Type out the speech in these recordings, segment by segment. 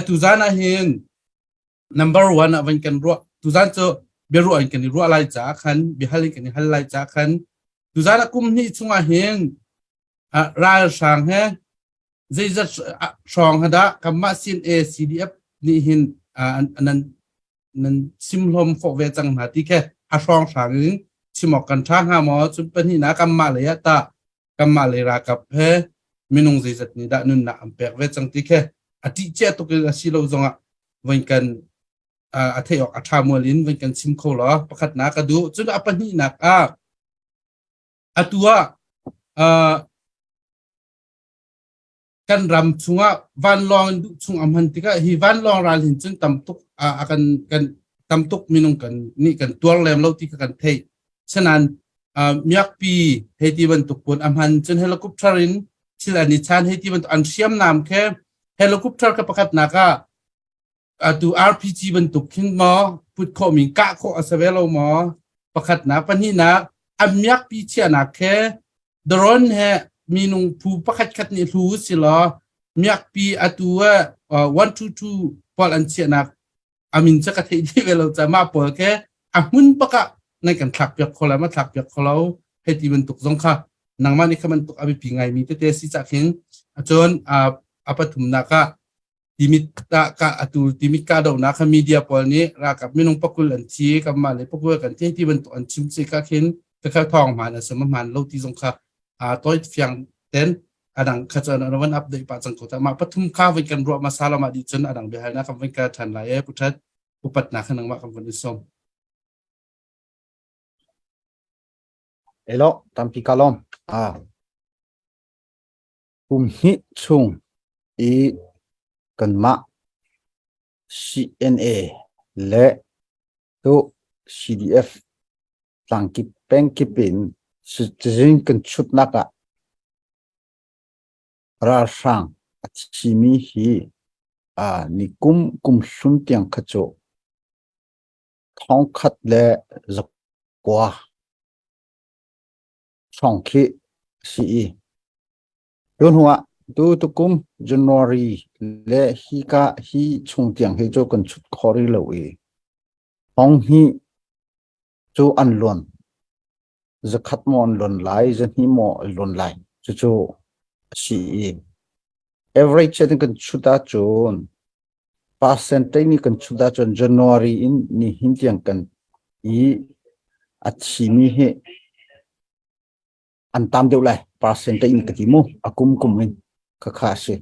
tu zana hin number 1 avan kan ro tu zan cho beru an kan ro lai cha khan bihali kan hal lai cha khan tu zana kum ni chunga hin ra sang he zai za song hada kamma sin a cdf ni hin anan nan simhlom fo ve chang ma ti ke a song sang ring chimok kan thang ha mo chu pani na kamma le ya ta kamma le ra kap he minung zai zat ni da nun na ampek ve chang ti ke ati che to ke si lo zonga wen kan a thayok a thamolin wen kan sim kho lo pakhat na ka du chu a pani na ka atua kan ram chunga van long chung amhan tika hi van long ral hin chun tamtuk akan kan tamtuk minung kan ni kan tual lem lo tika kan thei chanan myak pi heti ban tukpon amhan chun helicopter in chilani chan heti ban an siam nam khe helicopter ka pakhat na ka tu rpg ban tukhin mo put kho mi ka kho asavelo mo pakhat na pani na amyak pi chiana khe drone he minung pu pakhat khat ni thu silo myak pi atua 122 pol an chiana amin cha ka thei di velo cha ma pol ke amun paka nai kan thak pyak khola ma thak pyak kholo heti ban tuk jong kha nangma ni khaman tuk abi pi ngai mi te si cha khin achon apathum na ka timita ka atul timika do na kha media pol ni ra kap minung pakul an chi kam ma le pakul kan ti ban tuk an chim chi ka khin ka kha thong ma na sama man lo ti jong kha toy fyang ten adang khajan anawan update pa chang ko ta ma pathum kha wi kan ro masala ma di chun adang be na kam wi ka than lai e puthat upat na khanang ma kam wan som elo tampi kalom hi chung i kan ma CNA le to CDF tangki pengkipin sejeng kan chut naka rasang chimi hi ni kum sun tiang khacho thong khat le zakwa song khi si yon huwa tu kum January le hi chung tiang he jo kan chut khori lo e hong hi chu an lon zakhat mon lon lai zan hi mo lon lai chu si average kan chuta chon percentage ni kan chuta chon January in ni hin tiang kan i achimi he an tam deu lai percentage in katimu akum in ka kha se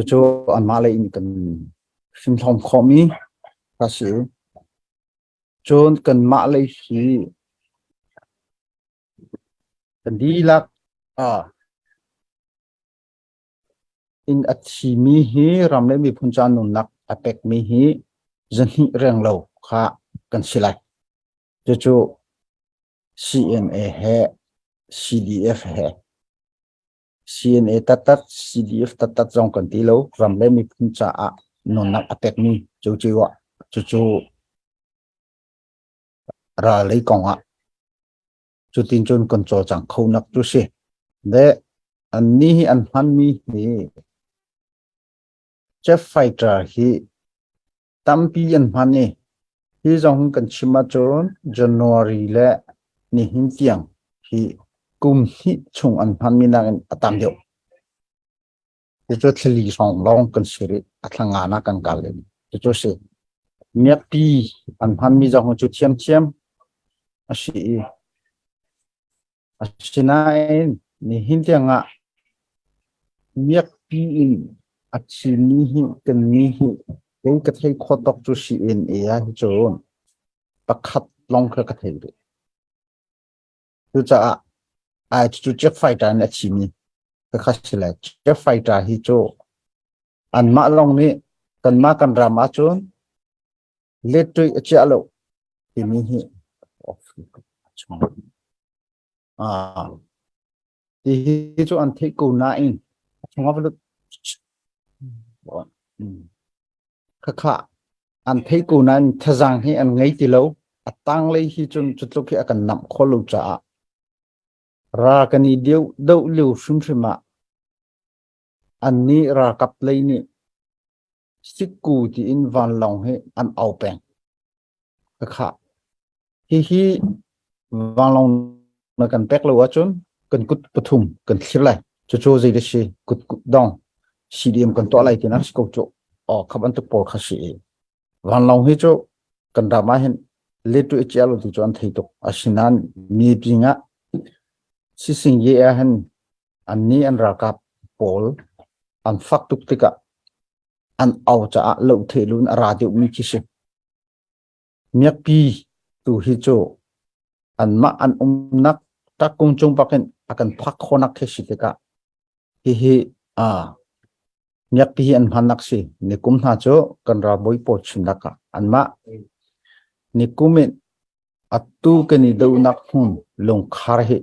chu an ma lai in kan sim thom khomi ka se chon kan ma lai hi kan di lak in achimi hi ramle mi phuncha nun nak apek mi hi zanhi reng lo kha kan silai chu CNA he CDF he CNA tatat CDF tatat jong kan ti lo ramle mi phuncha nun nak apek mi chu ra lấy kong chu tin chun kon cho chang khâu nak chu se de an ni an han mi hi chef fighter hi tampi an han ni hi jong kan chima chon January le ni hin tiang hi kum hi chung an han mi na atam deu chu thli song long kan siri athanga na kan kal le chu se miak pi an han mi jong chu chiam asinain ni hintianga miak pi in achini hi kan ni hi cái ka thei khotok chu CNA a chon pakhat long kha ka thei re chu cha chu check fighter na chimi ka khasila check fighter hi cho an ma long ni kan ma kan rama chon letoi achalo timi hi thì cho anh thấy cô nãy không có được khá anh thấy cô nãy thay rằng khi anh ngay từ lâu tăng lên khi chun chút lúc khi anh nằm khó lâu trả ra cái này điều đâu liều sum sum mà anh ni ra cặp lấy ni siku ti in van long he an au peng kha hi van long na kan pek lo achun kan kut pathum kan khirlai cho zai de shi kut dong cdm kan to lai tina sko cho o khaban to por khashi van long hi cho kan da ma hen le tu echalo tu chon thei to asinan mi pinga si sing ye a hen an ni an ra ka pol an fak tuk tika an au cha lo the lun ra de mi ki se miak pi tu hi cho an ma an nak ta kung chung paken akan phak khonak the si tika hi a miak pi an phanak si ni kum na cho kan ra boi po chinaka an ma ni kumen atu ke ni do nak hun long khar he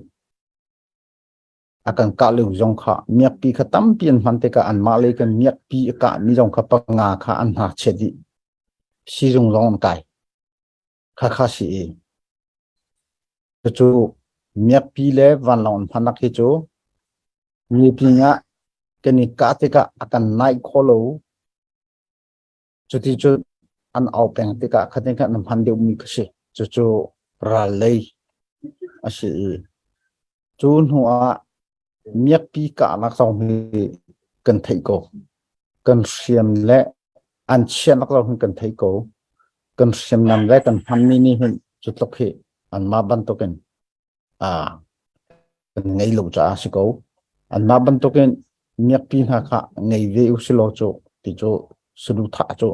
akan ka lu jong kha miak pi khatam pian man te ka an ma le kan miak pi ka ni jong kha pa nga kha an ha chedi si jong long kai kha si chu miak pi le van lon phanak he chu ni pi nga ke ni ka te ka akan nai kholo chu ti chu an au peng te ka khaten kha nam phan de mi kha chu ra lei asi chun huwa miak pi ka nak song hi kan thei ko kan siam le an sian nak song kan thei ko kan siam nam le kan phan ni hin chu tlok hi an ma ban to ken kan ngai lo cha si ko an ma ban to ken miak pi na kha ngai ve u si lo cho ti cho sudu tha cho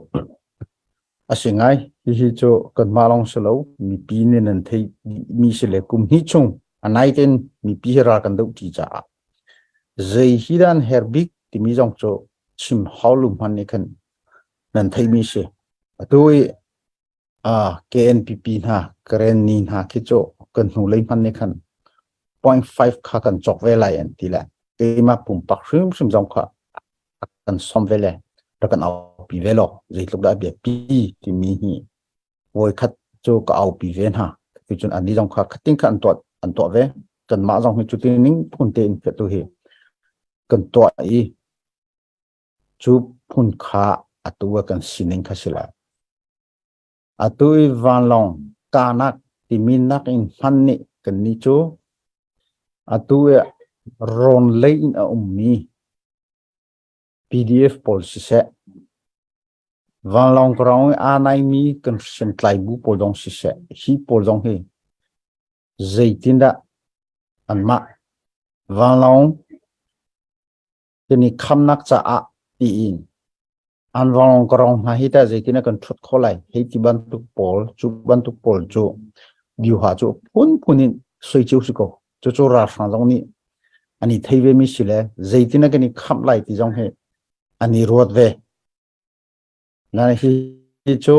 asingai hi cho kan ma long se lo mi pi ne nan thei mi se le kum hi chung anai ten mi pi ra kan do ti cha zai hidan herbik ti mi jong cho chim haulum han ne khan nan thei mi se atoi KNPP na karen ni na ki cho kan hu lei man ne khan 0.5 kha kan chok ve lai an ti la ke ma pum pak sim jong kha kan som ve le ra kan au pi ve lo zai tlok da be pi ti mi hi voi khat cho ka au pi ve na ki chun an ni jong kha khating khan an to ve kan ma jong hi chu ti ning phun te in ke tu hi kan to i chu phun kha atuwa kan sining kha sila atui van long kanak ti min nak in phanni kan ni chu atui ron lei in a ummi PDF policy se van long krong anai mi kan sen tlai bu pol dong si se hi pol dong he zaitinda anma van long ni khamnak cha a ti in an van krong ha hita zaitina kan thut kholai he ti ban tu pol chu diu ha chu punin soi chu siko chu ra sa jong ni ani theive mi sile zaitina kan ni kham lai ti jong he ani rot ve na hi chu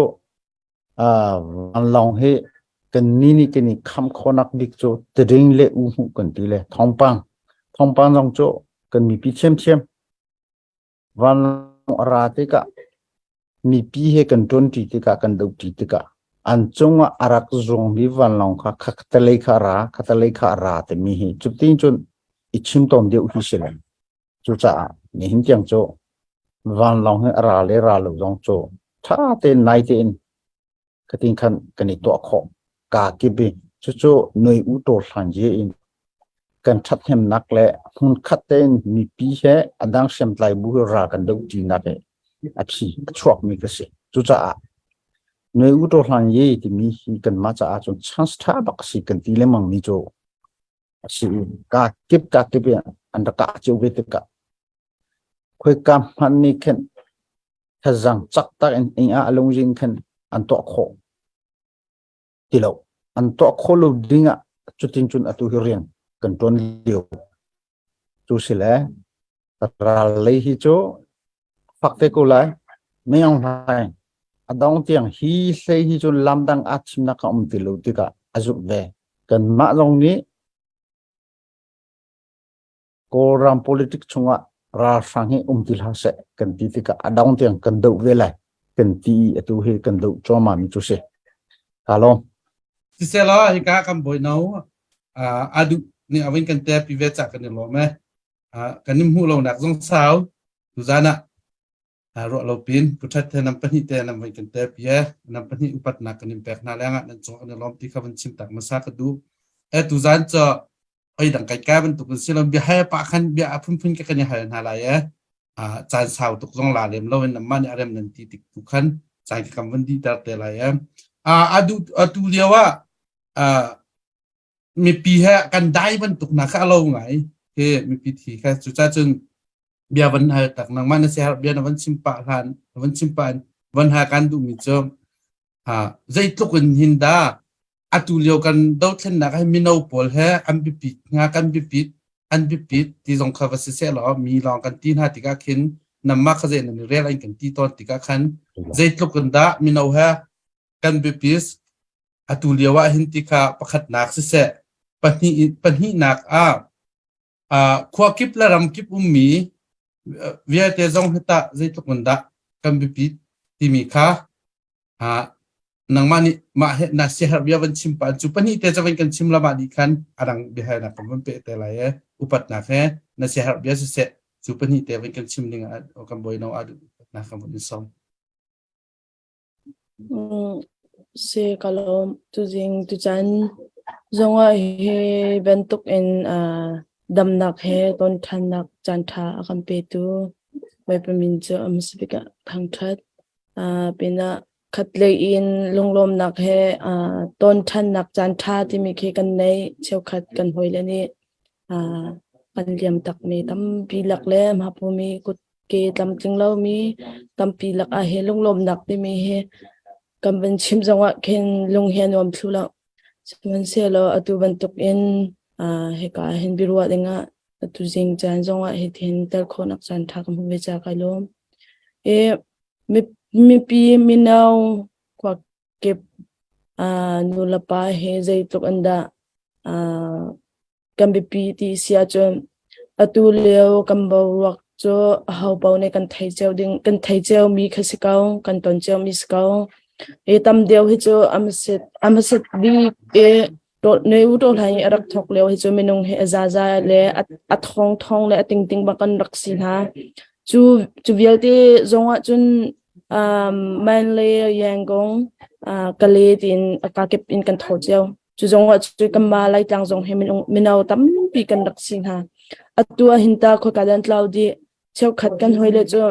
an long he kan ni kan ni kham khonak dik chu tring le u hu kan ti le thongpang jong chu kan mi pi chem van ra te ka mi pi he kan ton ti te ka kan do ti te ka an chunga arak zong bi van long kha khatalei kha ra te mi hi chu tin chun ichim tom de u hi sele chu cha ni hin tiang chu van long he ra lo jong chu tha te nai te in kating khan kani to kho ka ki bi chu noi u to hlan je in kan that hem nak le hun khat ten mi pi he adang sem tlai bu ra kan do ti na te achi chok mi ka se chu cha noi u to hlan ye ti mi hi kan ma cha chun chance tha bak si kan ti le mang ni chu si ka kip an da ka chu ve te ka khoi kam han ni khen thazang chak ta en a long jing khen an to kho tilo an to kho lo dinga chutin chun atu hi rian kan ton liu chu sile ra lei hi chu fakte ko lai meong hai adong tiang hi sei hi chu lamdang achim na ka tilo tika azuk ve kan ma long ni ko ram politic chunga ra sang hi til ha se kan ti tika adong tiang kan do ve lai kan ti atu he kan do choma mi chu se kalom si se lo hi ka kam boi nau adu ni awin kan te pi ve cha kan lo me kan nim hu lo nak jong sao tu zana ro lo pin putat the nam pani te nam vai kan te pia nam pani upat na kan impact na lenga nan chong an lom ti khaban chim tak masa ka du e tu zan cho oi dang kai ka ban tu kun silom bi ha pa khan bi a phun phun ka kan ha na la ya chan sao tuk zong la lem lo nam man arem nan ti tik tu khan chan ka kam ban di tar te la ya adu liawa mi pi ha kan dai ban tuk na kha lo ngai ke mi pi thi kha chu cha chung bia van ha tak nang man se har bia na van simpa han van simpan van ha kan du mi chom zai tlukun hinda atu leo kan do thlen na ka mi no pol he am bi pi nga kan bi pi an bi pi ti jong kha va se lo mi long kan tin ha ti ka khin nam ma kha je na re lain kan ti ton ti ka khan zai tlukun da mi no ha kan bi pi atu leo wa hin ti kha pakhat nak se pani nak khwa kip la ram kip mi via te zong hita zai tlukun da kan bi pi ti mi kha nang mani ma he na se har bia van chim pa chu pani te chawan kan chim la ma di khan arang bi ha na kam pe te la ye upat na khe na se har bia se chu pani te van kan chim ning o kam boi no adu na kam ni som se kalom tu jing tu chan zonga he bentuk in damnak he ton thanak chan tha akam pe tu mai pamin chu amsbika thangthat pina khatle in lunglom nak he ton than nak chan tha ti mi khe kan nei cheu khat kan hoilani kan liam tak mi tam pi lak le ma pu mi kut ke tam chinglo mi tam pi lak a he lunglom nak ti mi he kam ben chim zonga khen lung he nom thula man se lo atu ban tuk in he ka hen birwa denga atu jing chan zonga he thin tar khonak chan tha kam be cha kailom e mi pi mi nau kwa ke nulapa he zai tuk anda kam bi pi ti sia chon atu leo kam bo wak cho hau pau ne kan thai cheu mi khasikau kan ton cheu mi skau e tam deu hi cho amset bi e to neu to lai arak thok leo hi cho minung he za le a thong le ting ting ba kan raksi ha chu vialte zonga chun man le yangong kale tin akakep in kan tho cheu chu zonga chu kamba lai tang zong he minau tam pi kan raksi ha atua hinta kho kadan cloudy cheu khat kan hoile cho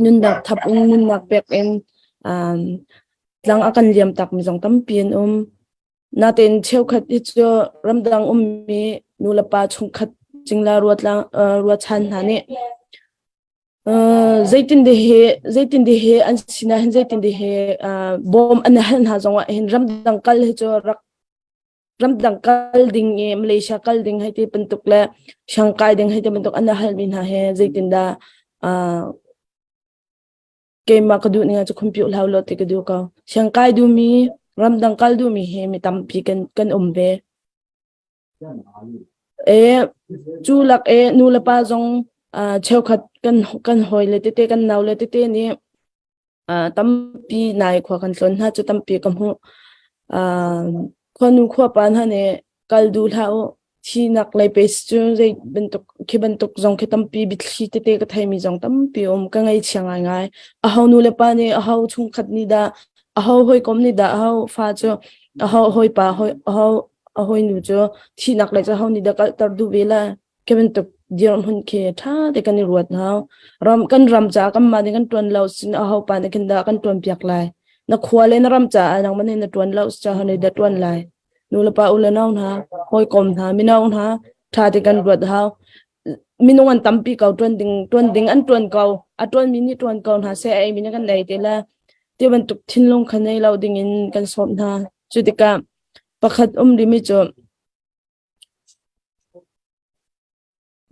nun dak thap nun nak pek en lang akan liam tak mi zong tam pin na ten cheu khat hi cho ramdang mi nulapa chung khat chingla ruat chan ha ne zaitin de he an sina hin zaitin de he bom an han ha zong hin ramdang kal hi cho ramdang kal ding e Malaysia kal ding hai te pentuk la Shanghai ding hai te pentuk an hal min ha he zaitin da ke ma ka du ninga chu khumpiu lau lo te ka du ka Shanghai du mi ramdang kal du mi he mi tam pi kan ve e chu lak e nu la pa zong cheu khat kan hoi le te kan nau le te ni tam pi nai khwa kan tlon ha chu tam pi kam hu khonu khwa pan ha ne kal du lau thi nak lai pe chu zai bentuk zong ke tam pi bit khi te ka thai mi zong tam pi ka ngai chiangai ngai a hau nu le pa ne a hau chung khat ni da a hau hoi kom ni da a hau fa chu a hau hoi pa hoi a hoi nu chu thi nak lai chu hau ni da kal tar du vela ke bentuk diam hun ke tha te kan ni ruat na ram cha kam ma ni kan ton lau sin a hau pa ne kin da kan ton piak lai na khwale na ram cha anang man ne ton lau cha ha ne da ton lai nu la pa ula naun ha hoi kom tha mi naun ha tha te kan ruat ha minung an tampi kau tuan ding an tuan kau a tuan mini tuan kau ha se ai min kan lai te la te ban tuk thin long khanai lau ding in kan som na chutika pakhat rimi cho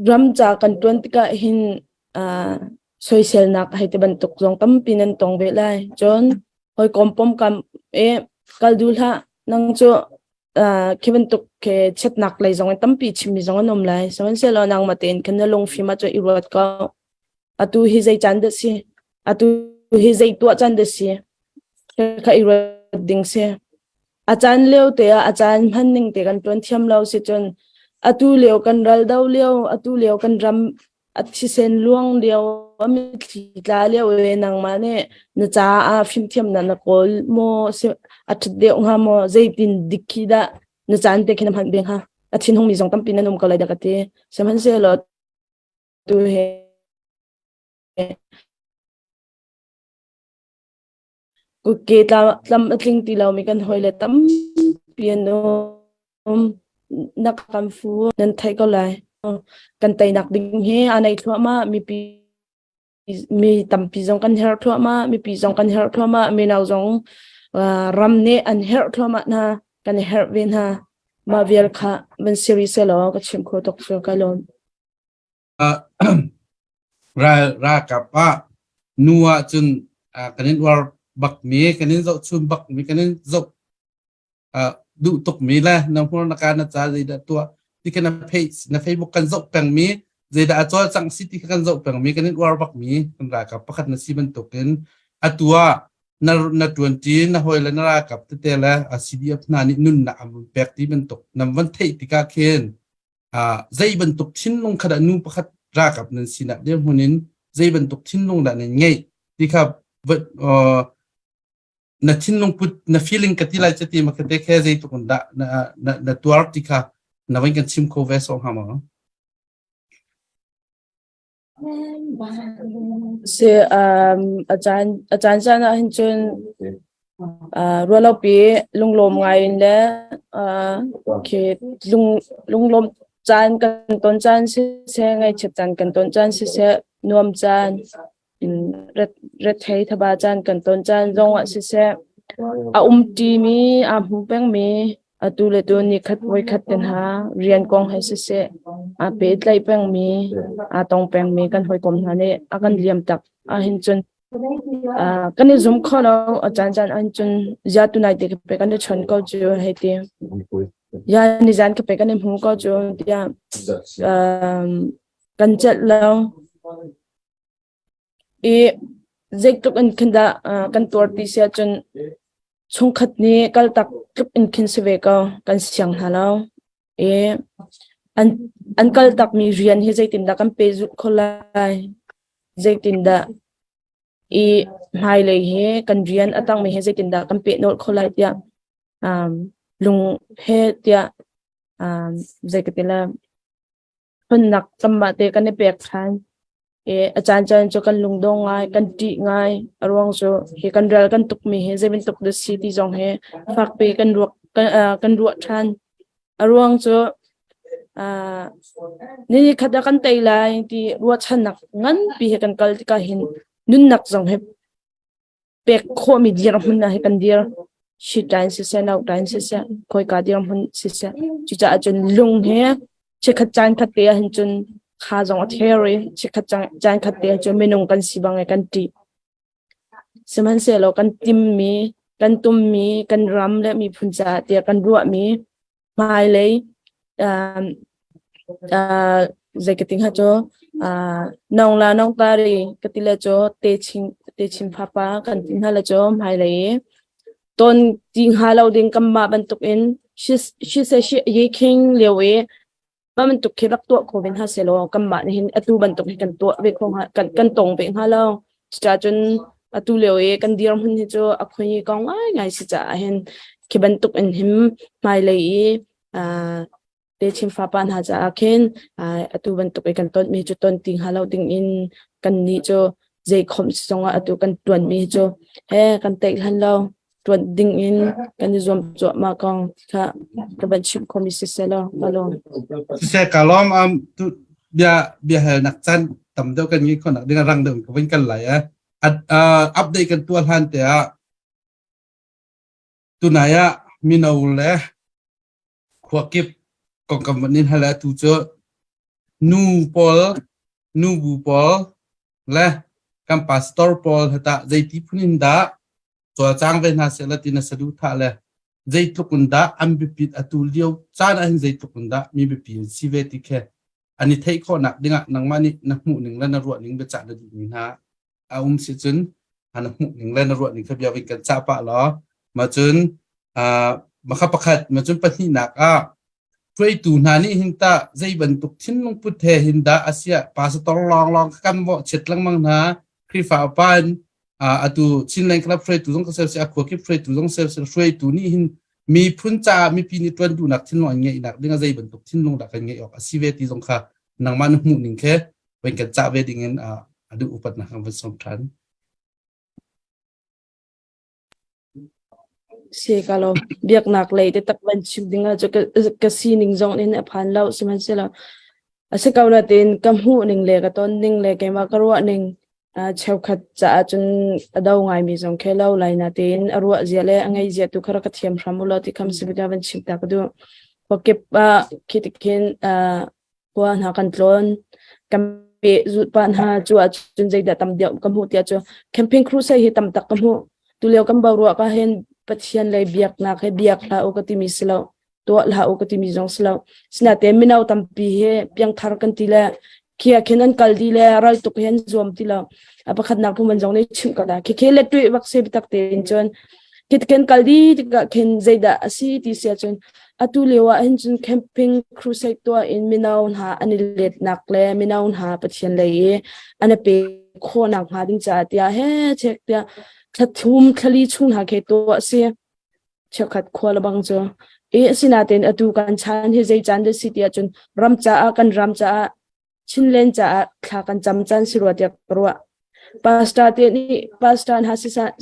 ram cha kan tuan tika hin social nak hai te ban tuk jong tam pinan tong ve lai chon hoi kom pom kam e kal dul ha nang cho kiban tuk ke chet nak lai zong tam pi chimi zong nom lai son se lo nang maten kan long fi ma cho irot ka atu hi zai chan de si atu hi zai tu chan de si ka irot ding se achan leo te achan han ning te kan ton thiam lau se chon atu leo kan ral dau leo atu leo kan ram at si sen luang liao ami tla liao e nang mane na cha a phim thiam na kol mo se at de nga mo zaitin dikida na chan te khinam han beng ha athin hong mi jong tam pin anum ka lai da ka te seman se lo tu he ku ke tlam atling ti law mi kan hoile tam piano nak kam fu nan thai ko lai kan tai nak ding he anai thwa ma mi tam pi jong kan her thwa ma mi pi jong kan her thwa ma mi naw jong ram ne an her thwa ma na kan her win ha ma vial kha ban series lo ka chim kho tok so ka lon ra kapa nuwa chun kanin war bak mi kanin zo chun bak mi kanin zo du tok mi la na hor na kana cha zai da tua ti kana page na Facebook kan zo pang mi zai da cho chang city kan zo pang mi kanin war bak mi kan ra kapa khat na si ban token atua na 20 na hoi la na ra kap te la CDF na ni nun na am pek ti ban tok nam van thei ti ka khen zai ban tok thin long khada nu pakhat ra kap nan sina de hunin zai ban tok thin long da ne ngei ti kha na thin long put na feeling katila chati makate khe zai to da na tuar ti kha na wan kan sim ko ve so ha ma se ajan sana hin chun rualo pi lunglom ngai le ke lunglom chan kan ton chan se ngai chep chan kan ton chan se nuam chan in red thei thaba chan kan ton chan zong a se a ti mi a hu peng mi atu le tu ni khat voi khat ten ha rian kong hai se a pe tlai peng mi a tong peng mi kan hoi kom na ne a kan liam tak a hin chun kan zoom kholo a chan chan an chun ja tu nai te pe kan chon ko chu he te ya ni jan ke pe kan mu ko chu ya kan chat lo e zek tuk an khanda kan tor ti sia chun chung khat ni kal tak tup in khin se ve ka kan siang halo e an kal tak mi rian he zaitin da kan pe zu kholai zaitin da e hai le he kan rian atang mi he zaitin da kan pe nol kholai tia lung he tia zaikatila phun nak tamma te kan pe khan e achan chan cho kan lung dong ngai kan ti ngai arwang so he kan ral kan tuk mi he zemin tuk the city jong he fak pe kan ruak than arwang so ni khada kan tai lai ti ruat chan nak ngan pi he kan kal ka hin nun nak jong he pek kho mi dir hun na he kan dir shi tan se na tan se khoi ka dir hun se chu cha chun lung he che khat chan khat te hin chun kha jong a theory che khat chan khat te chu menung kan sibang kan ti seman se lo kan tim mi kan tum mi kan ram le mi phun cha te kan ruwa mi mai le zaketing ha cho nong la nong ta ri katila cho te chim pha pa kan tin hala cho mai le ton ting halo ding kam ma ban tuk in she se she ye king lewe ba man tuk khilak to ko ben ha selo kam ma ni hin atu ban tuk kan to ve khong ha kan tong be halo cha chun atu lewe kan dir hun hi cho akhoi kong ai ngai si cha hen ki ban tuk in him mai le te chim fa pan ha cha khen atu ban tuk kan ton mi chu ton ting halo ding in kan ni cho zai khom songa atu kan tuan mi cho he kan te han lo tuan ding in kan zom cho ma kong kha ka ban chim khomi se selo balon se kalom tu bia hel nak chan tam deu kan ngi kon ding rang deu ko win kan lai update kan tual han te tunaya minole khwakip kong kamanin hala tu cho nu bu pol le kam pastor pol hata zaiti punin da to chang ve na se latina sadu tha le zaitukunda ambipit atulio chana hin zaitukunda mi bipi sive tikhe ani thei kho nak dinga nangmani na mu ning la na ro ning be cha da di na si chun ana mu ning la na ro ning khabya wi kan cha pa lo ma chun ma kha pakhat ma chun pathi nak ช่วยตูนานี่หินตาใจบรรทุกทิ้นลงพุทธหินดาอาเซียปาสตอลองกันบ่เช็ดลังมังนะคริฟ้าปานatu chinlen club free tu jong ka sel se akwa ki free tu jong sel free tu ni hin mi phuncha mi pini twan du nak thin lo nge nak dinga zai ban tok thin long da kan nge ok asive ti jong kha nang man hu ning khe wen ka cha ve ding en adu upat na ham som than se kalo biak nak lei te tak ban chim dinga jo ka si ning jong in phan lau siman se la ase kauna tin kam hu ning le ka ton ning le ke ma karwa ning cheu khat cha chun adau ngai mi jong khelau laina tin arwa ziale angai zia tu khara ka thiam hramulo ti kham sibida ban chim ta kadu pokep khitikin kwa na kan tlon kam pe zu pan ha chu chun jaida tam dia kam hu tia chu camping crew sai hi tam tak kam hu tu leo kam bawro ka hen pathian lai biak na khe biak la o ka ti mi slo to la o ka ti mi jong slo sna te minau tam pi he piang thar kan ti la kia kenan kaldi le ral tuk hen zom ti la apakhat nak puman jong le chim ka da ke le tu wak se bitak te chon kit ken kaldi ka ken zaida asi ti sia chon atu lewa hen chun camping crusade to in minaun ha anilet nak le minaun ha pathian le ana pe kho nak ha ding cha tia he chek tia thathum khali chung ha ke to se chakhat khwala bang cho sina ten atu kan chan he zai chan de city chun ram cha kan ram cha chinlen cha kha kan cham chan sirwa tia korwa pasta te ni pasta ha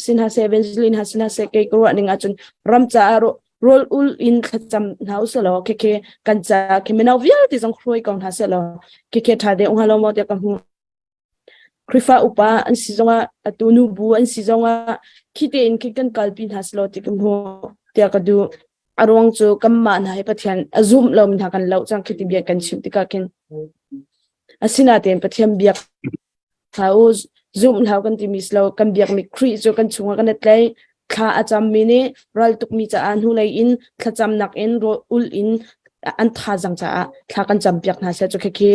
sin ha evangeline ha sin ha se ke korwa ning achun ram cha ro roll ul in khacham house lo ke kan cha ke menau vial ti jong khroi kong ha se lo ke tha de ong halo mo te kam hu krifa upa an si zonga atunu bu an si zonga khite in ki kan kalpin ha slo ti kam hu te ka du arong chu kamma na he pathian azum lom tha kan lo chang khiti bia kan chim ti ka ken asina ten pathiam biak house zoom lau kan ti mislo kan biak mi khri cho kan chunga kan tlai kha acham mini ral tuk mi cha an hu lai in khacham nak en ro ul in an tha jang cha kha kan cham piak na se cho ke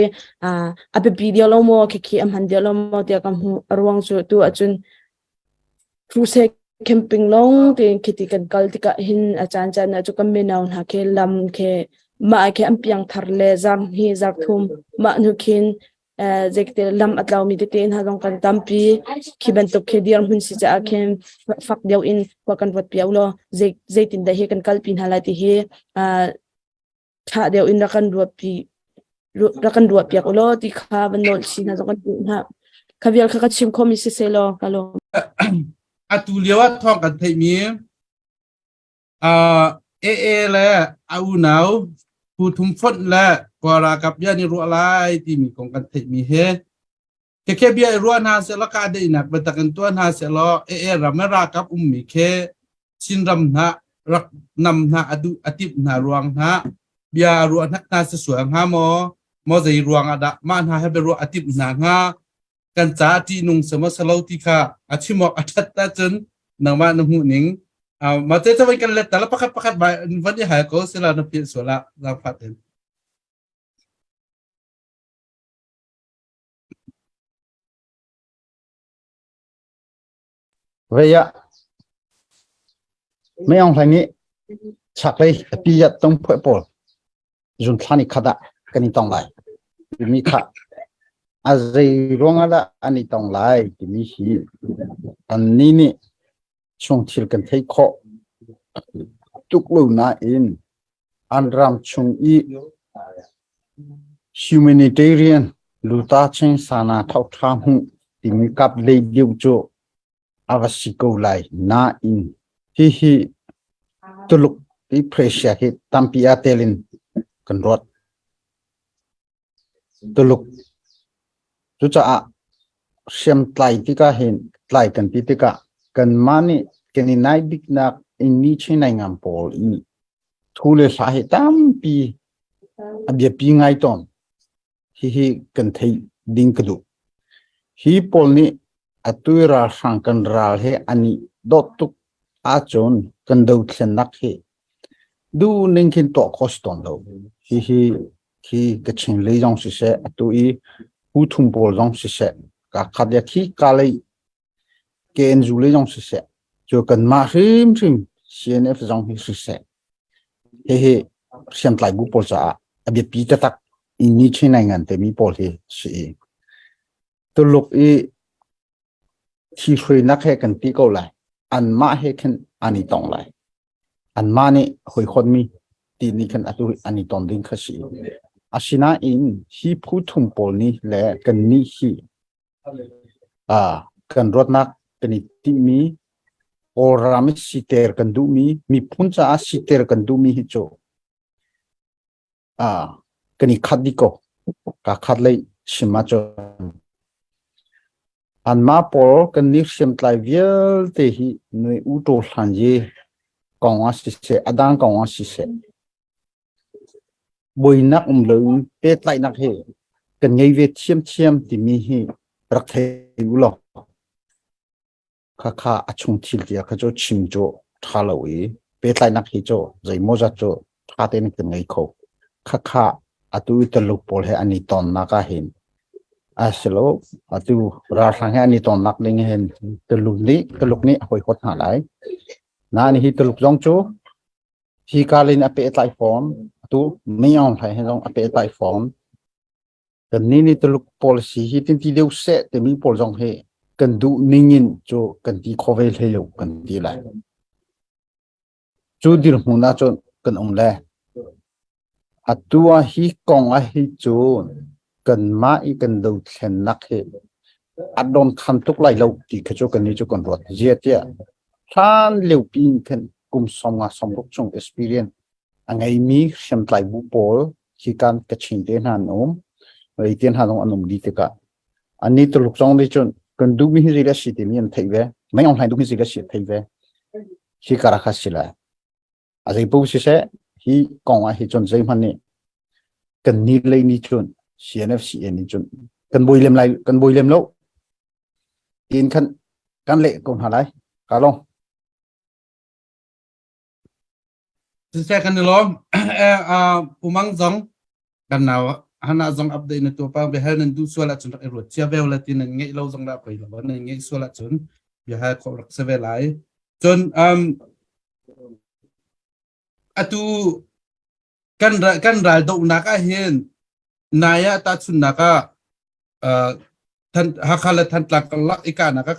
a be video lo mo ke am han dia lo mo te kam hu arwang chu tu achun cruise camping long te khiti kan kal tika hin achan chan na chu kam me naun ha ke lam ke ma ke am piang thar le jam hi jak thum ma nu khin zekte lam atlaw mi te in halong kan tampi khiban to khediar hun si cha khem fak deu in kwa kan wat piau lo zeitin da he kan kalpin halati he tha deu in rakan ruat piak lo ti kha ban nol sin ha kan ha khavial kha chim khomi se lo kalo atu lewa thong kan thai mi le au nau pu thum phot la kwara kap ya ni ru alai ti mi kong kan thai mi he ke bia ru na se la ka de nak betakan tu na se lo ramara kap mi khe sin ram na rak nam na adu atip na ruang na bia ru na se suang ha mo zai ruang ada man ha be ru atip na nga kan cha ti nung sama salo ti kha achimok athat ta chun nang ma nu ning ma te ta kan let tala pakat ba van di ha ko sila na pi so la phaten vậy ạ mấy ông thằngนี้chắc lấy bây giờ tông phải bỏ dùng thani khada cái này tông lại mi khá à gì rong là anh ấy tông lại thì mi hi anh ní chung thiệt cần thấy khó tục lâu na in anh ram chung y humanitarian luta chen sana thau tham hu thì mi cặp lấy điều cho avasiko lai na in hi tuluk i pressure hi tampia telin kan rot tuluk chu cha sem tlai ti ka hin tlai kan ti ti ka kan mani keni nai big na in ni chinai ngam pol i thule sa hi tampi abia pi ngai ton hi kan thei ding kadu hi pol ni atuira sangkan ral he ani dotuk achon kan do thlenak he du ningkin to coston do hi kachin le jong si se atui hu thum pol jong si se ka khadya khi kalai ken ju le jong si se jo kan ma hrim cnf jong hi si se he xem lại bút bol sa abia pi ta tak ini chen nai ngan te mi pol hi si to luk i thi hrui nak he kan pi ko lai an ma he khen ani tong lai an ma ni hoi khon mi ti ni khan atu ani ton ding kha si asina in hi phu thum pol ni le kan ni hi kan rot nak kan ti mi orami siter kan du mi puncha siter kan du mi hi cho kani khadi ko ka khatlei shima cho an ma por kan ni shem tlai vial te hi noi u to hlan ye kong a si se adang kong a si se boi nak lo pe tlai nak he kan ngei ve chiam ti mi hi rak thei u lo kha achung thil dia kha cho chim cho thalawi pe tlai nak hi cho zai mo za cho tha te ni kan ngei kho kha atu te luk pol he ani ton na ka hin aslo atu ra sang he ani ton nak ling hen te luk ni hoi khot ha lai na ni hi te luk jong chu hi ka lin ape tlai phone tu me on thai he jong ape tlai phone kan ni te luk policy hi tin ti deu se te mi pol jong he kan du ningin cho kan ti khovel he lo kan ti lai chu dir huna cho kan ong le atua hi kong a hi chu kan ma I kan do thlen nak he adon khan tuk lai lo ti khacho kan ni chu kon rot je tia than leu pin khan kum som ruk chung experience angai mi sem tlai bu pol hi kan ka chin te han rei ten han anum di te ka ani to luk chong ni chun kan du mi hi ra si te mi an thei ve mai ong hai du mi si ga si thei ve hi kara kha sila azai pu si se hi kong a hi chon zai man ni kan ni lei ni chun CNF ni chun kan boi lem lo in kan le kon halai ka long se kan lo umang zong kan naw hana zong update na to pa be hal nan du swala chun ro chia vel la tin nge lo zong da koi lo na nge swala chun ya ha ko rak se velai chun atu kan ra do na ka hin naya ta chun na kaท่านหากเราท่านหลักลักอีกานะก็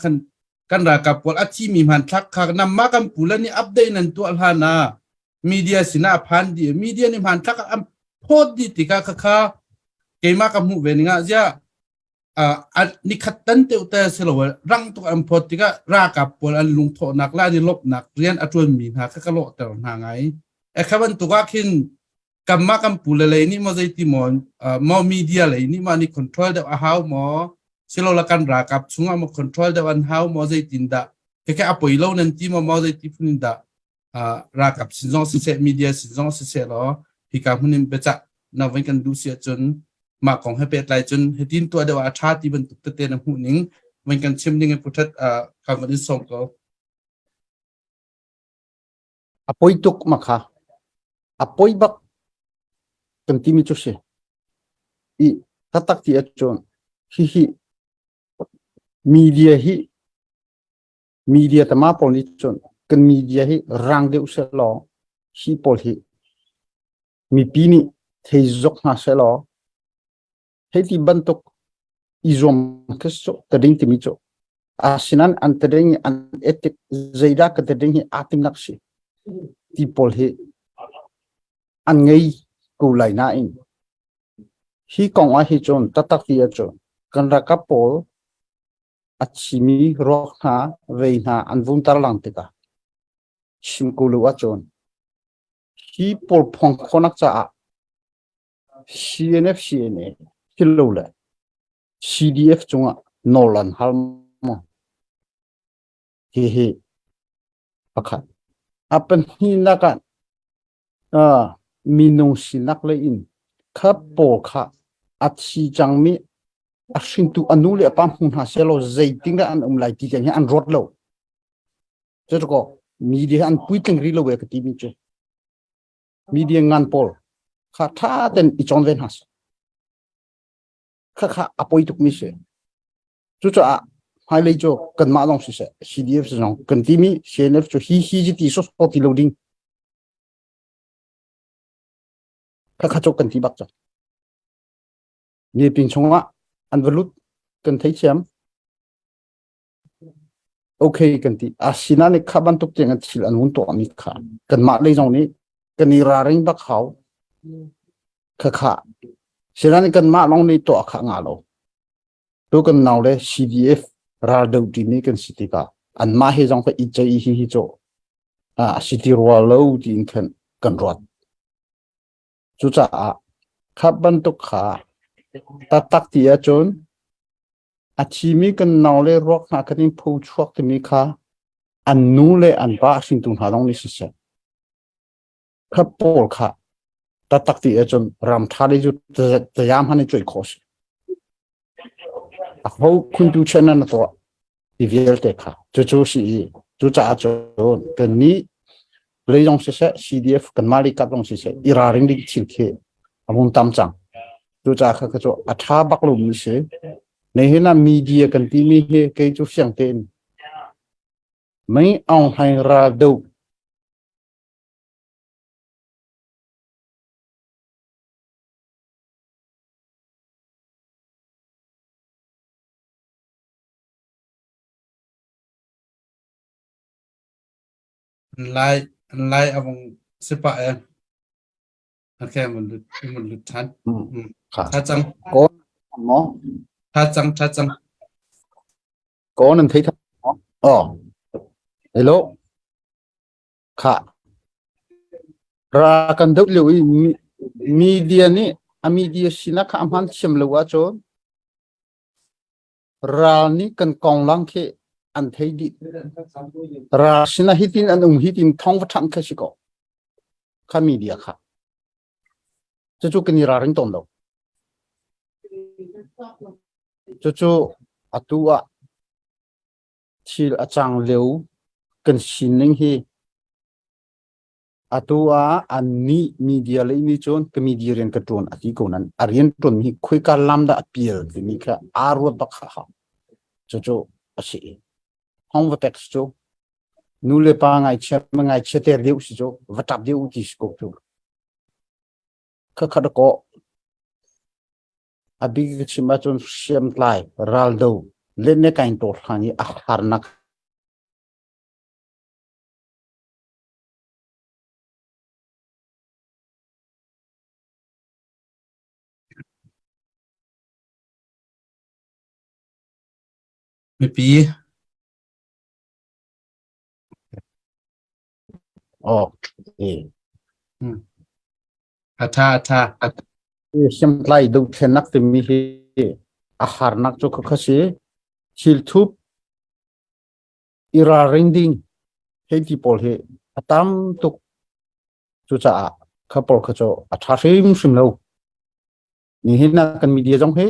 กันรักกับพวกอาชีพมีมันทักขานำมากันปุระนี่อัปเดตนั่นตัวหานะมีเดียสินะพันดีมีเดียนี่มันทักอันโพดดีติกาค่ะเกมากับหูเวนิงะจะอันนี้ขัดตันเตวแต่เสลวรังตัวอันโพดติการักกับพวกอันลุงโถนักล่านี่ลบนักเรียนอัจวนมีหาก็โลแต่หาไงไอ้ข้าวันตัวก็ขึ้นกับมากันปุระเลยนี่มาใจที่มอนมอมีเดียเลยนี่มานี่คอนโทรลเดี๋ยวอาหาวมอsila kan rakap sunga mo control da wan how mo zai tinda ke apoy lo nan ti mo zai ti funinda rakap sinong se media sinong se lo hi ka hunin becha na wen kan du sia chun ma kong he pet lai chun he tin to da wa tha ti ban tuk te na huning wen kan chim ning puthat ka ma som ko apoy tuk makha apoy bak kan ti mi chu se I tatak ti achon hi media tama pol ni chon kan media hi rang de usel lo hi pol hi mi pini thei jok na se lo heti bantok izom keso tading ti mi cho asinan antading an etik zaida ka tading hi atim nakshi ti pol hi an ngei ko lai na in hi kong a hi chon tatak ti a chon kan raka pol achimi rohna veina anvun tarlang tika simkulu achon hi pol phong khonak cha CNF hilole CDF chunga nolan halmo he pakha apan hi naka minung sinak le in khap po kha achi changmi asin tu anule apam hun ha selo zaiting da an lai ti chen an rot lo che ko media an puitling ri lo we ka ti mi che media ngan pol kha tha ten I chon ven has kha apoi tuk mi se chu cha hai le cho kan ma long si se CDF se long kan ti mi CNF cho hi ji ti so ti loading ข้าข้าจกกันที่บักจ้ะมีปิงชงวะอันวลุดกันที่เชียมโอเคกันที่อาศินาเนี่ยข้าบันทุกเจียงกันชิลอันหุ่นตัวมีขากันมาเลยตรงนี้กันนี่ราริงบักเขาข้าศินาเนี่ยกันมาลงในตัวข้างาโลตัวกันเอาเลย CDF ราดูดีนี่กันสิติกาอันมาให้จงไปอีใจอีฮิโจสิติรัวโลดีนกันรอดจุจ้าข้าบันทุกขาตักที่อาจนอาชีมีกันเอาเลยรอกหากันนี่ผู้ชวกที่มีขาอันนู้เลยอันบ้าสินตุนหาลงนี่สิเสข้าโปลขาตักที่อาจนรำทาริจุจะยามหันในจุยโคสเขาคุณดูเช่นนั้นตัวที่เวลเตค่ะจู่ๆสิจู่ๆอาจนกันนี้เลยยองเสะ CDF กันมาลีกับลงเสะอีราริงดิชิลเคอามุนตามจังจู่ๆเขาก็จะอัฐาบักลุมิเสในเห็นมีเดียกันที่มีเฮเกยจุเสียงเต้นไม่เอาให้ราดูไล่ไล่เอาวงสิปะโอเคมันหลุดทันค่ะ ถ้าจัง ก็หมอ ถ้าจัง ก็นั่นที่ทั้งหมออ๋อฮัลโหลค่ะรากันดุเลยมีเดียนี่มีเดียสินะข้ามหันชิมเลวะโจนรานี่กันกองลังเคอันเทดิราสินะฮิตินอันฮิตินท้องวัฒนแค่สิโกข้ามีเดียค่ะจะจูกันนี่ราริงตอนเราจู่ๆอัตัวที่อาจารย์เลี้ยวกันชินนึงฮีอัตัวอันนี้มีเดียเลยมีโจนก็มีเดียเรียนกระตุ้นอธิกนั้นเรียนตุนมีคุยกันลำดับเปลี่ยนที่มีแค่อารวดบักข้าจู่ๆอาศัยห้องวัดเท็กซ์จู่นู่นเลยปางไงเชื่อมังไงเชื่อเตอร์เดียวสิจู่วัดตับเดียวที่สกุปจู่ก็ขัดก็อภิกษ์ชิมาจนเชื่อมไล่รัลโดเล่นในการตัวทางนี้อาหารนักไม่ปี อ๋อเอ ถ้าเชื่อมไล่ดูเช่นนักที่มีอาหารนักจู่ก็คือสิชิลทุบอิราเรนดิ้งเฮติพอลเฮตามตุกจู่จ้าข้าพอลข้าจู่อัฐาริมสิมเลวนี่เห็นนักกันมีเดียจงเฮ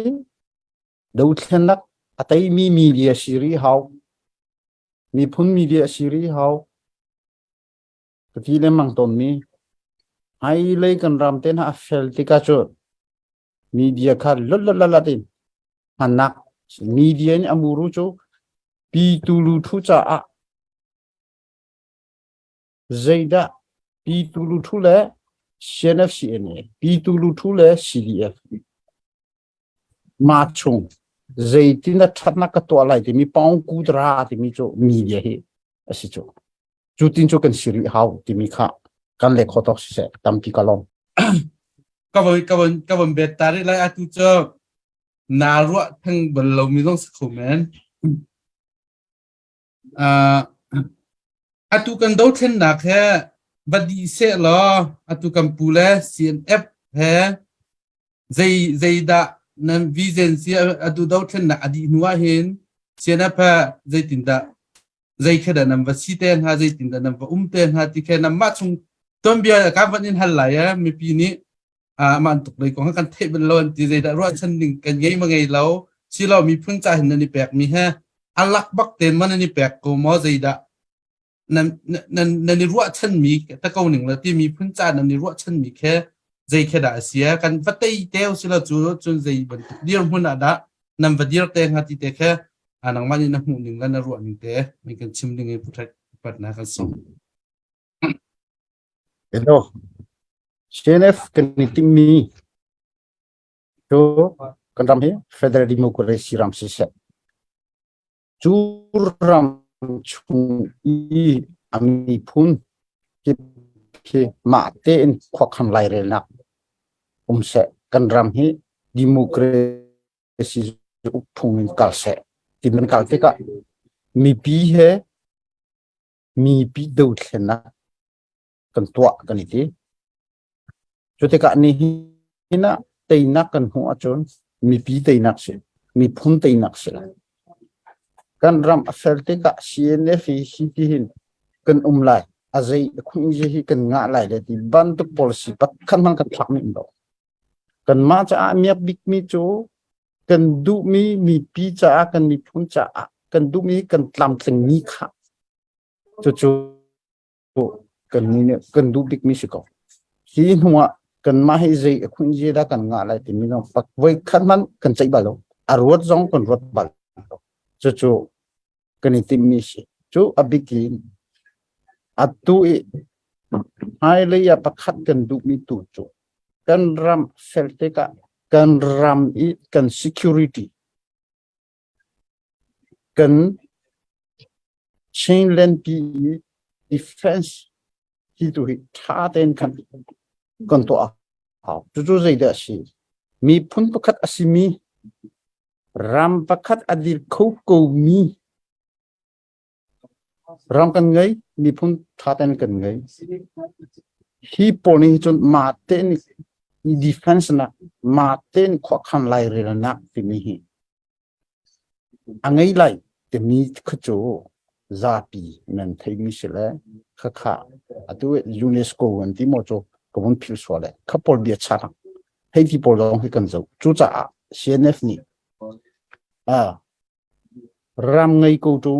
ดูเช่นนักอัตยมีเดียซีรีส์เฮามีพุ่นมีเดียซีรีส์เฮาก็ที่เล่มมังตอนมีไฮไลท์กันรำเต้นหาเฟลติกาจู่มีเดียขาลลตินหันนักมีเดียนี่อามูรุจู่ปีตูลูทุจ้าเจด้าปีตูลูทุเล่ CNFCNA ปีตูลูทุเล่ CDF มาชงเจตินดัชนักตัวอะไรที่มีปองกูดราที่มีจู่มีเดียเฮสิจู่จุดที่จู่กันสิริฮาวที่มีข้ากันเล็กขอตอกเสตามพิกาลองก็บนเบตาได้ไล่อาตุเจอนารัวทั้งบนเรามีต้องสกุลแมนอาตุกันดูเช่นนักแค่บัดดีเสร็จแล้วอาตุกันปูเล CNF แค่ใจดานั่นวิเซนเซียอาตุดูเช่นนักอดีตนัวเห็น CNF ใจตินดาใจแค่เดินนำว่าซีเตนหาใจตินดานำว่าเตนหาที่แค่นำมาชงต้นเบียร์การวันนี้หันไหลมีปีนี้มันตกเลยของกันเทปเป็นโลนที่ใจดารัวชั้นหนึ่งกันยัยมาไงแล้วที่เรามีเพิ่งใจเห็นในแปลกมีแค่อัลลักบักเต็มมันในแปลกกูมอใจดาในรัวชั้นมีแต่ก็หนึ่งแล้วที่มีเพิ่งใจในรัวชั้นมีแค่ใจแค่ด่าเสียกันวัดเตยเตี้ยวที่เราจูจนใจบรรทุกเดียร์หุ่นด่านำวัดเดียร์เตงหาที่เตะแค่นังมันนี่นะหูหนึ่งแล้วนรัวหนึ่งเตะมีกันชิมหนึ่งไอ้พุทธปัตนากันส่งเห็นดู CNF kan itimi to kan ram he federal democracy ram si set chu ram chung i ami phun ki ma te in khwa khan lai re na se kan ram he democracy phung kal se tin kal te ka mi pi he mi pi do thena kan tua kan iti cho te ka ni hina te na kan hu achon mi pi te nak se mi phun te nak se kan ram afel te ka CNF hi ti hin kan lai azai khung ji hi kan nga lai le ti ban tu policy pat kan man kan thak ni do kan ma cha mi big mi chu kan du mi pi cha kan mi phun cha kan du mi kan tlam tling mi kha chu kan ni ne kan du big mi si ko hi huwa kan ma hi zai khung ji da kan nga lai ti mi no pak voi khan man kan chai ba lo arwat zong kan rot bal chu kan ti mi si chu abikin atu hai le ya pakhat kan du mi tu chu kan ram selte ka kan ram I kan security kan chain len pi defense hi tu hi tha ten kan to a chu zai da si mi phun pakhat asimi ram pakhat adil kho ko mi ram kan ngai mi phun tha ten kan ngai hi poni chun ma ten defense na ma ten khwa khan lai re na ti mi hi angai lai te mi khacho zapi nan thai mi sele kha atu UNESCO wan ti mo cho ko bon phil so le khapol bia cha hei ti por dong hi kan zo chu cha CNF ni ram ngai ko tu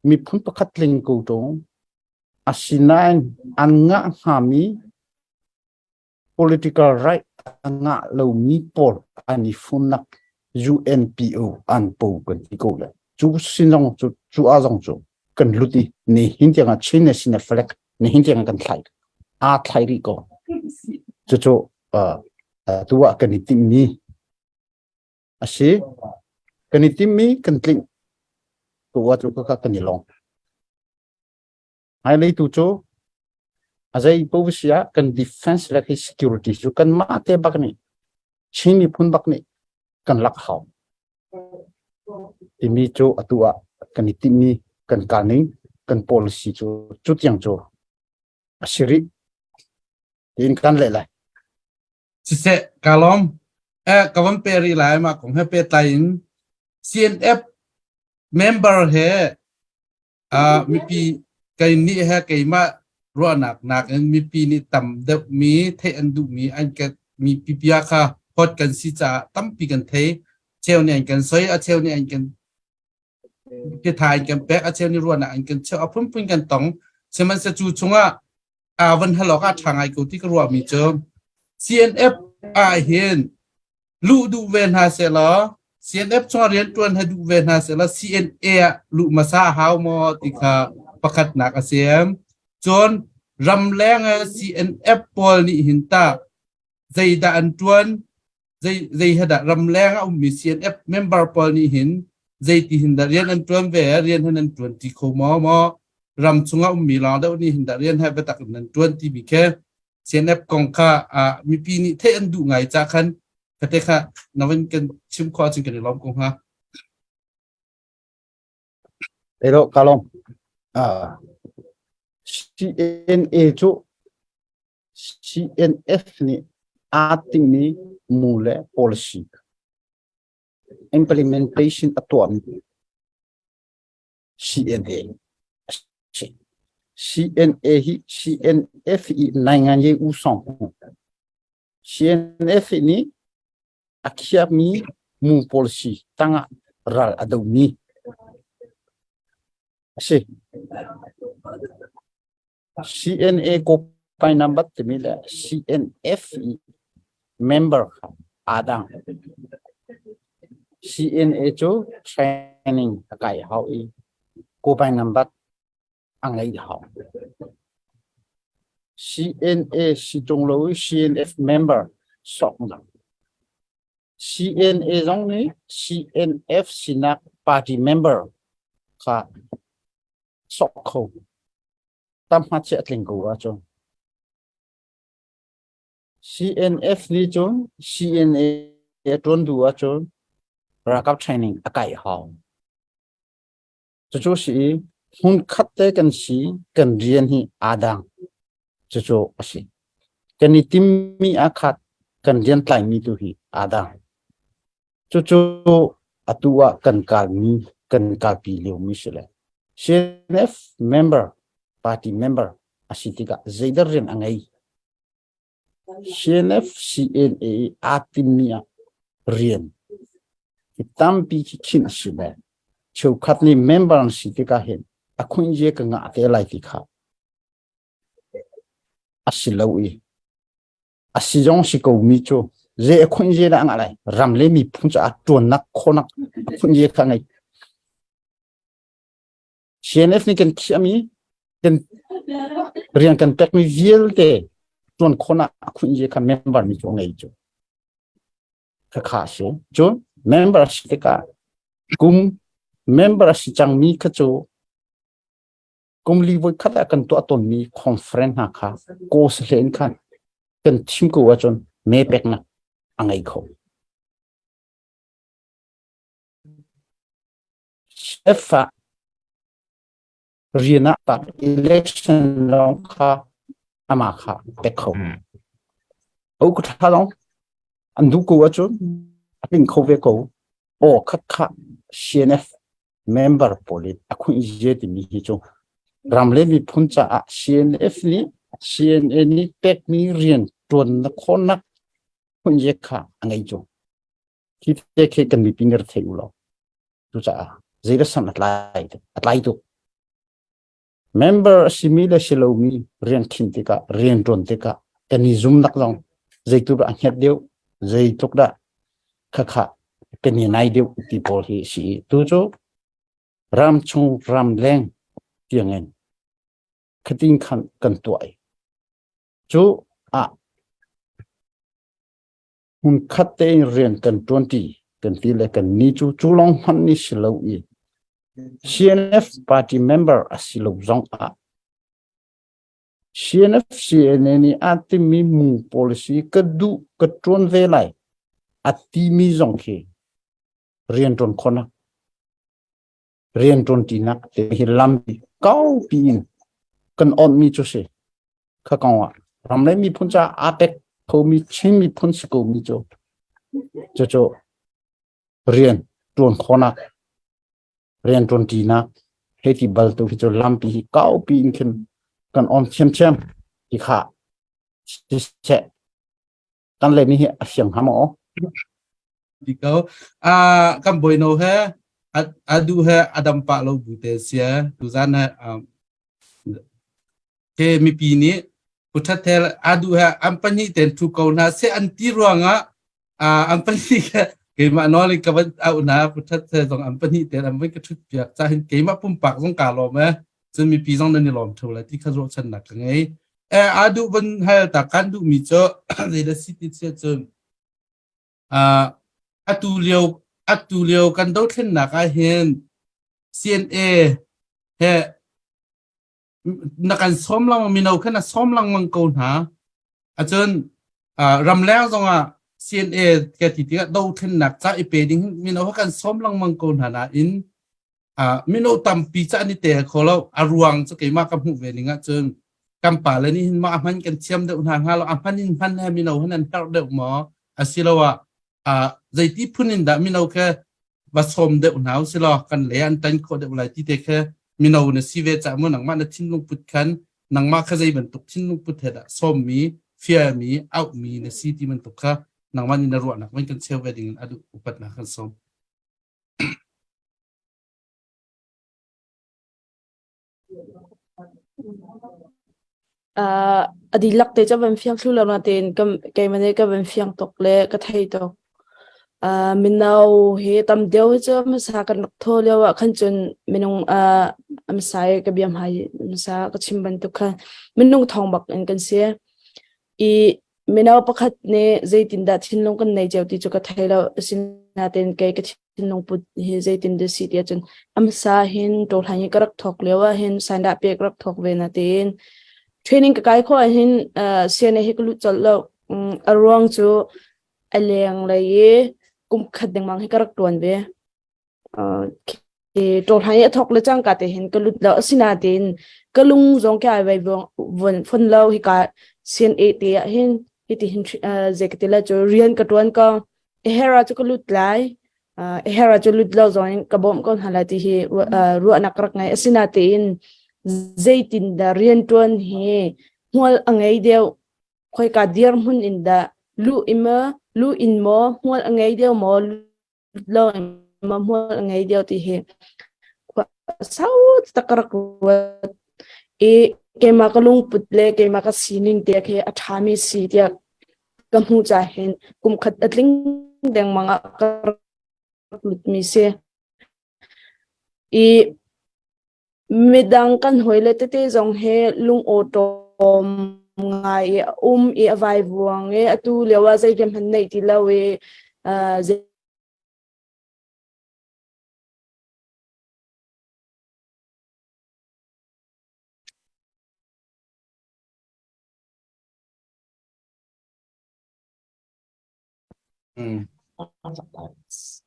mi phun pakhat ling ko tu asinan anga hami political right anga lo mi por ani funak UNPO an po kan ko le chu sinong chu a jong chu kan luti ni hintianga chine sine flek ni hintianga kan thlai a thlai ri ko chu tuwa kan ti mi ase kan ti mi kan tling tuwa chu ka kan ni long ai lấy tu cho azai povisia kan defense la security chu kan ma te bak ni chini phun bak ni kan lak haw ti mi cho atua kan ti mi kan kaning kan policy chu tiang cho asiri tin kan le lai si se kalom kawan peri lai ma kong he pe tain CNF member he mi pi kai ni he kai ma ro nak en mi pi ni tam de mi the an du mi an ka mi pi pia kha hot kan si cha tam pi kan the cheu ni an kan soi a cheu ni an kan ke thai kan pe a cheu ni ro na an kan cheu a pum kan tong se man se chu chunga van halok a thangai ko ti ka ro mi chom CNF a hen lu du ven ha se la CNF cho rian tuan ha du ven ha se la CNA lu masa haw mo ti kha pakhat nak asem chon ramleng CNF pol ni hinta zai da an tuan zai hada ramleng mi CNF member pol ni hin zai ti hinda rian an tuan ve rian han an tuan ti kho mo ram chunga mi la da ni hinda rian ha betak nan tuan ti bi ke CNF kong kha mi pi ni the an du ngai cha khan kate kha nawan kan chim kho chin kan lom kong ha ero kalom CNA chu CNF ni ating ni mule policy implementation atuam CNA CNA hi CNF i nangan ye usong CNF ni akhia mi mu policy tanga ral adu mi ase CNA ko pai number temila CNF member adang CNA cho training kai how i ko pai number angai how CNA si chung lo CNF member sok na CNA zong ni CNF sinak party member kha sok kho tam ha che tling ko wa chung CNF ni chung CNA ton du wa chung rakap training akai hao chu si hun khat te kan si kan rian hi adang chu asi kan ni tim mi akhat kan rian tlai mi tu hi adang chu atua kan kal mi kan kal pi leu mi sele CNF member party member asitika zaidar ren angai CNF CNA atimnia rian hitam pi ki khin sile chou khat ni member an sitika hen akhun je ka nga te lai ti kha asilawi asijong si ko mi cho je akhun je da nga lai ram le mi phun cha tuan nak khonak akhun je kha ngai CNF ni kan khiami kan rian kan pek mi viel te tuan khona akhun je kha member mi cho ngai cho kha se cho member sitika kum member si chang mi kha cho kum li voi khat kan to ton mi conference ha kha ko slen khan kan thim ko wa chon me pek na angai kho efa riana ta election long kha ama kha pek kho au ko tha long an du ko wa chon apin kho ve ko o khat kha CNF member polit akhun je ti mi hi cho ramle mi phun cha CNF ni CNA ni pek mi rian ton na khonak phun je kha angai cho ki te ke kan mi pinger theu lo tu cha zira san atlai tu member simile silo mi rian khin te ka rian ton te ka kani zum nak long zaitu ba anyat deu zaituk da kha kha kani nai deu ti pol hi si tu cho ram chung ram leng tiangen khating khan kan tuai chu hun khatte rian kan 20 kan ti le kan ni chu long han ni silo i CNF party member asilo zong CNF CNA ni ati mi mu policy kadu katron ve lai ati mi zong ke rian ton khona rian ton ti nak te hi lampi kau pin kan on mi chu se kha kawa ram le mi phun cha apek pho mi chin mi phun si ko mi cho rian ton khona rian ton ti na heti bal to hi cho lampi hi kau pin kan on chem ki kha che kan le mi hi asyang ha mo di kau kam boy no he adu he adam pa lo bute sia tu zan he ke mi pi ni puthatel adu he ampani ten tu kau na se anti ruanga ampani ke ma no le ka ban au na puthatel dong ampani ten ambai ka thut pia cha hin ke ma pum pak dong ka lo me chen mi pi dong ni lom thu la ti kha ro chan nak ngai adu ban ha ta kan du mi cho le da city che chen atu liu kan do thlen na ka hen CNA he na kan som lang mi no khana som lang mang ko na chen ram lang zong CNA ke ti ti do thlen na cha I pe ding mi no kan som lang mang ko na in mi no tam pi cha ni te kholo aruang cha ke ma ka hu ve ninga chen kam pa le ni ma man kan chiam de na nga lo apan in pan he mi no hanan tar de mo asilawa zaiti punin da mi no ke basom de unau silo kan le an tan ko de ulai ti te ke mi no na si ve cha mo nang ma na thin lung put khan nang ma kha zai ban tuk thin lung put he da som mi fear mi out mi na si ti man tuk kha nang ma ni na ro na man kan sel wedding adu upat na kan som adilak te cha ban fiang thlu la na ten kam ke mane ka ban fiang tok le ka thei tok mình nào he tam deu cho mà sa kan thô leo à khăn chun mình am sai cái biam hay sa cái chim ban tu kha mình nung thong bak en kan se i mình nào pakhat ne zaitin da thin long kan nei jau ti chu ka thailo sin na ten ke ka thin long put he zaitin de si dia chun am sa hin to thlai karak thok lewa hin sanda pe karak thok ve na ten training ka kai kho hin se ne he ku chol lo arwang chu aleng lai ye kum khat deng mang he karak ton ve ke to thlai thok le chang ka te hin ka lut lo sina ten ka lung zong ka vai von phun lo hi ka sen e te hin iti hin zekatila cho rian katwan ka ehera cho lut lai ehera cho lut lo zong ka bom kon halati hi ru anakrak ngai asina ten zaitin da rian ton hi hol angai deu khoi ka dir hun in da lu in mo hol angai deu mo lo ma hol angai deu ti hi sau takarak e ke makalung putle ke makasining te ke athami si dia kamu jahin kum khat atling deng manga lut mi se e midang kan hoile te jong he lung otom ngai e avai buang e atu lewa zai kem han nei ti lawe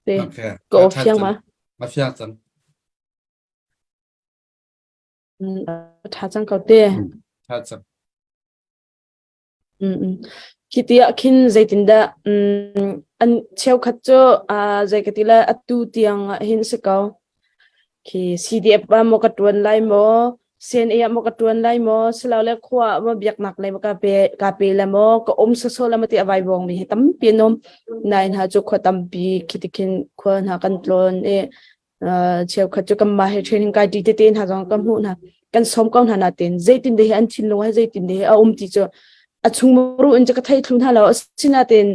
Okay. ko fyang ma Mafia chan. tha chang ko te Tha chan. kitia khin zaitinda an cheu khat cho zaikatila atu tiang hin sekau ki CDF ba mo katwan lai mo sen e mo katwan lai mo selawle khwa mo biak nak lai ka pe la mo ko sa so la mati avai bong mi tam pinom nain ha chu khwa tam pi kitikin khwa na kan tlon e cheu khat chu kam ma he training ka ti te ten ha jong kam hu na kan som kaun na ten zaitin de an chin lo ha zaitin de ti cho achungru in ka thai thlun hala sina ten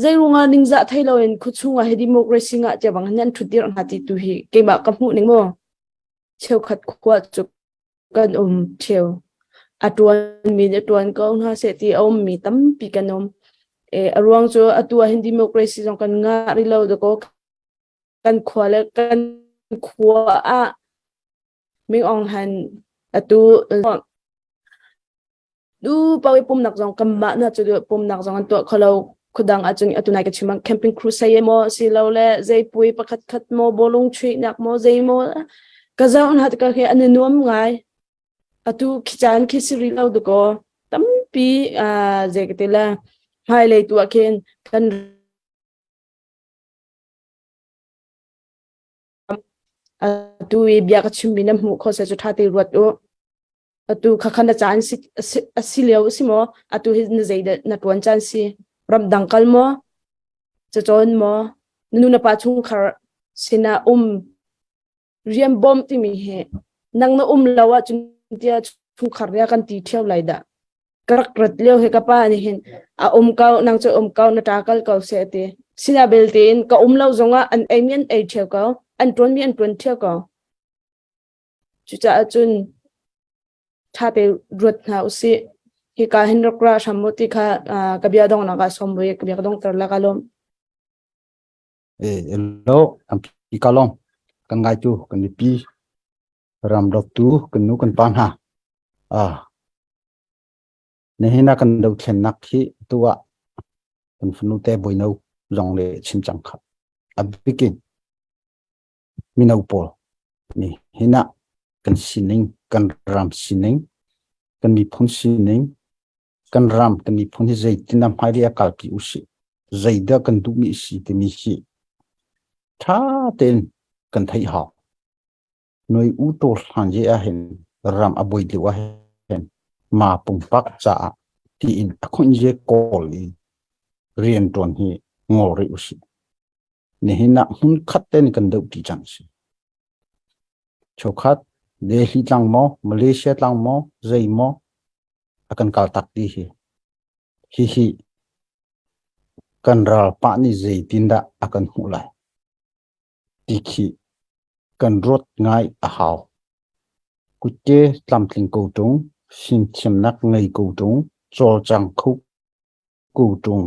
zairunga ningza thailo in khuchunga he democracy nga chawang han thutir hati tu hi keba kamu ningmo cheu khat khwa chu kan cheu atuan mi de tuan ko na se ti mi tam pi kanom e arwang chu atua hin democracy jong kan nga ri lo de ko kan khwale kan khwa a mi ong han atu du pawi pum nak jong kamma na chu pum nak jong an to khalo khudang achung atunai ka chimang camping cruise say mo si lole zai pui pakhat khat mo bolung thui nak mo zai mo ka zaun hat ka he anunom ngai atu khichan khisiri lo du ko tampi zekatela highlight tu aken kan atu bia ka chimbi na mu kho sa chu thati ruat o atu khakhana chan asileo simo atu his na zaida na tuan chan si ram dangkal mo chachon mo nu na pa chung khar sina riam bom ti mi he nang na lawa chun tia chung khar ya kan ti theu laida karak rat leo he ka pa ni hin a kau nang cho kau na takal kau se te sina beltin ka lo zonga an aimian ai theu kau an ton mi an ton theu kau chucha achun thate rut na usi hi ka hin rokra samuti kha kabia dong na ka somwe kabia dong tar la kalom lo am pi kalong kan ngai tu kan pi ram dok tu kan nu kan pan ha ne hina kan do thlen nak hi tuwa kan funu te boino jong le chin chang kha abikin minau pol ni hina kan sining kan ram sining kan mi phun sining kan ram kan mi phun hi zai tinam haria kalpi usi zaida kan du mi si te mi hi tha ten kan thai ha noi u to han je a hen ram aboi liwa hen ma pung pak cha ti in akhon je kol i rian ton hi ngori usi ne hina hun khaten kan do ti chang si chokhat Delhi tlang mo Malaysia tlang mo zai mo akan kal tak ti hi kan ral pa ni zaitin da akan hulai tikhi kan rot ngai a hau kutte tlamtling ko tung sim chim nak ngai ko tung chol chang khu ko tung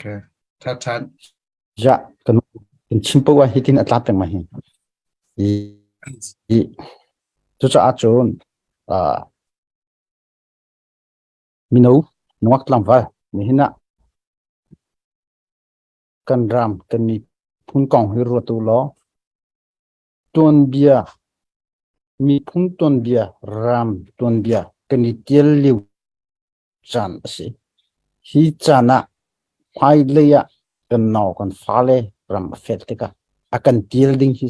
Okay. Thật thật. ja kan chimpo wa hitin atlat tang ma hi i chu cha chon a mino nuak tlam va ni hina kan ram kan ni phun kong hi ro tu lo tuan bia mi phun tuan bia ram tuan bia kan ni tel liu chan si hi chana phai le ya kan nau kan fa le ram fet te ka akan tel ding hi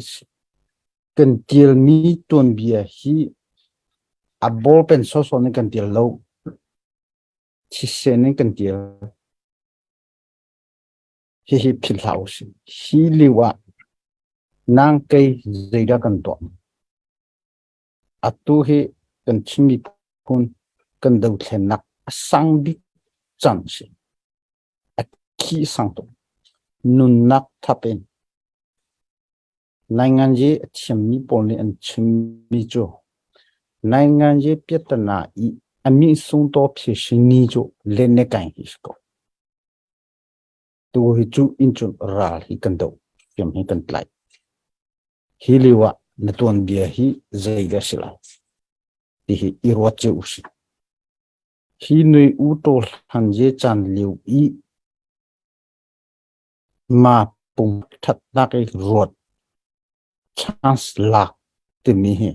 kan tel mi tuan bia hi a ball pen so so ni kan tel lo chi se ni kan tel hi phil house hi liwa nang kai zeida kan to atu hi kan chimi phun kan dau thlen nak sang bi chan si a ki sang to nun nak thapen nangan je chimmi pon an chimmi jo nangan je pietana I ami sung to phi shini jo le ne kai hi ko tu hi chu in chu ral hi kan do yam hi kan tlai hi liwa na ton bia hi zeiga sila ti hi irwa che usi hi nui u to hanje chan liu I ma pum that na kai rot chance la ti mi hi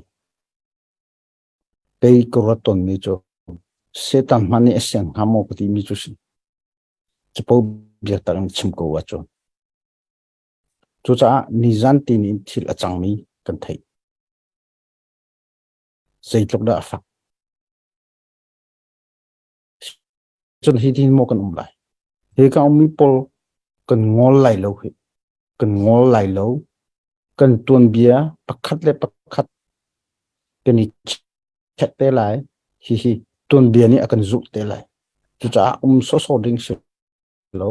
pei ko ton ni jo setan mani esen hamo ti mi chu si chipo bia tarang chim ko wa cho chu cha ni zan ti ni thil achang mi kan thai sei tlok da fa chun hi tin mo kan lai he ka mi pol kan ngol lai lo hi kan ngol lai lo kan tuan bia pakhat le pakhat kan ni chat te lai hi tuan bia ni akan zu te lai chu cha so so ding se lo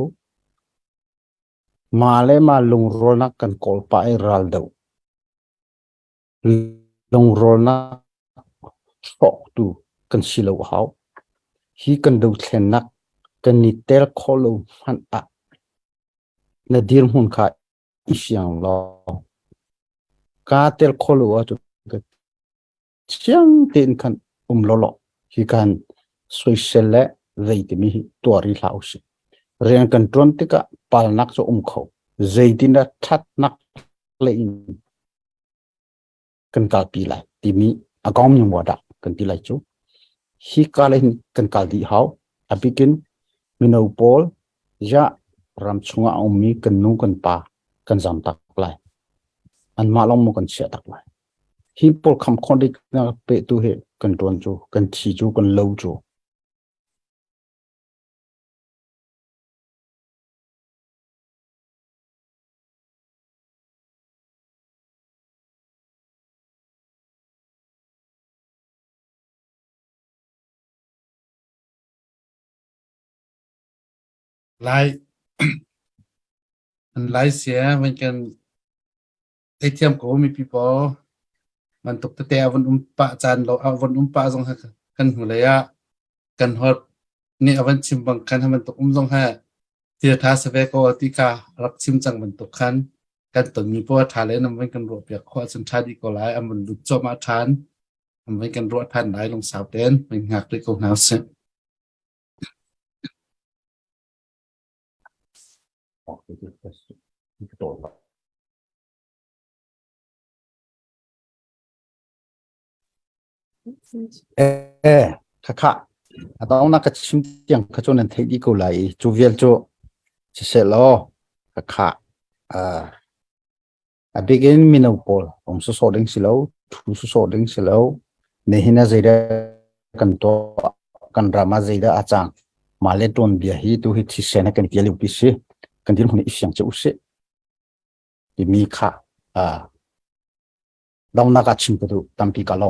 ma le ma lung rol na kan kol pa ai ral do lung rol na sok tu kan silo hau hi kan do thlen nak kan ni tel kholo han a na dir hun kha isyang lo ka tel kholo wa tu chiang ten kan lo hi kan soisele vei te mi to ri hlau si rian kan tron te ka pal nak cho kho zeitin da that nak le in kan kal pi lai ti mi agom nyum wada kan ti lai chu hi kalen kan kal di hau apikin mino pol ja ram chunga mi kan nu kan pa kan jam tak lai an ma long mo kan sia tak lai hi pol kham khondik na pe tu he kan ton chu kan thi chu kan lo chu Lai. An lai sia when kan ATM ko mi people man tuk te avon pa chan lo avon pa zong ha kan hulaya kan hot ni avon chimbang kan man tuk zong ha tia tha save ko ti ka rak chim chang man tuk khan kan ton mi po tha le nam kan ro pya kho chan tha di ko lai am lu cho ma than am kan ro than lai long sao ten mình ngak ri ko nào se kha kha adong na ka chim tiang ka chon an thei di ko lai chu vel chu se lo kha kha a begin mino pol so so ding silo thu so ding silo ne hina zeida kan to kan drama zeida achang mà lên tròn bia hi tu hi thi sen cái kia lưu pi se kan dir huni isyang che use thì mi kha dong na ka chim tu tampi ka lo